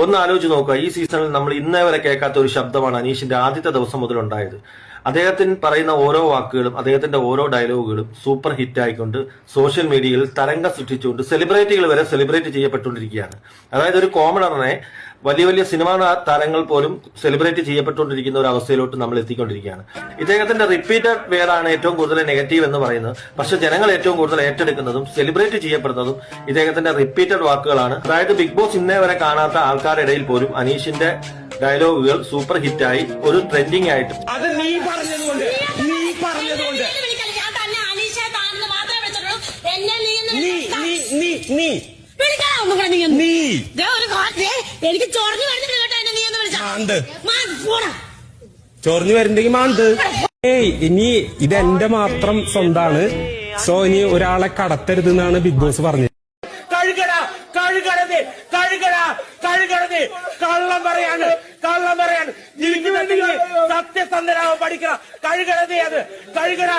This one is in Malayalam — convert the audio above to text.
ഒന്ന് ആലോചിച്ച് നോക്കുക, ഈ സീസണിൽ നമ്മൾ ഇന്നേ വരെ കേൾക്കാത്ത ഒരു ശബ്ദമാണ് അനീഷിന്റെ ആദ്യത്തെ ദിവസം മുതൽ ഉണ്ടായത്. അദ്ദേഹത്തിന് പറയുന്ന ഓരോ വാക്കുകളും അദ്ദേഹത്തിന്റെ ഓരോ ഡയലോഗുകളും സൂപ്പർ ഹിറ്റ് ആയിക്കൊണ്ട് സോഷ്യൽ മീഡിയയിൽ തരംഗം സൃഷ്ടിച്ചുകൊണ്ട് സെലിബ്രിറ്റികൾ വരെ സെലിബ്രേറ്റ് ചെയ്യപ്പെട്ടുകൊണ്ടിരിക്കുകയാണ്. അതായത് ഒരു കോമണറിനെ വലിയ വലിയ സിനിമാ താരങ്ങൾ പോലും സെലിബ്രേറ്റ് ചെയ്യപ്പെട്ടുകൊണ്ടിരിക്കുന്ന ഒരു അവസ്ഥയിലോട്ട് നമ്മൾ എത്തിക്കൊണ്ടിരിക്കുകയാണ്. ഇദ്ദേഹത്തിന്റെ റിപ്പീറ്റഡ് വേർഡാണ് ഏറ്റവും കൂടുതൽ നെഗറ്റീവ് എന്ന് പറയുന്നത്. പക്ഷെ ജനങ്ങൾ ഏറ്റവും കൂടുതൽ ഏറ്റെടുക്കുന്നതും സെലിബ്രേറ്റ് ചെയ്യപ്പെടുന്നതും ഇദ്ദേഹത്തിന്റെ റിപ്പീറ്റഡ് വാക്കുകളാണ്. അതായത് ബിഗ് ബോസ് ഇന്നേ വരെ കാണാത്ത ആൾക്കാരുടെ ഇടയിൽ പോലും അനീഷിന്റെ ഡയലോഗുകൾ സൂപ്പർ ഹിറ്റായി ഒരു ട്രെൻഡിങ് ആയിട്ട് അത് നീ പറഞ്ഞതുകൊണ്ട് എനിക്ക് ചൊറിഞ്ഞു വരുന്നെങ്കിൽ മാന്ത്. ഇനി ഇതെന്റെ മാത്രം സ്വന്താണ്. സോ ഇനി ഒരാളെ കടത്തരുതെന്നാണ് ബിഗ് ബോസ് പറഞ്ഞത്. കള്ളം പറയാണ് ജീവിക്കുന്നുണ്ടെങ്കിൽ സത്യസന്ധരാവ് പഠിക്കണം. കഴുകണതേ അത് കഴുകട.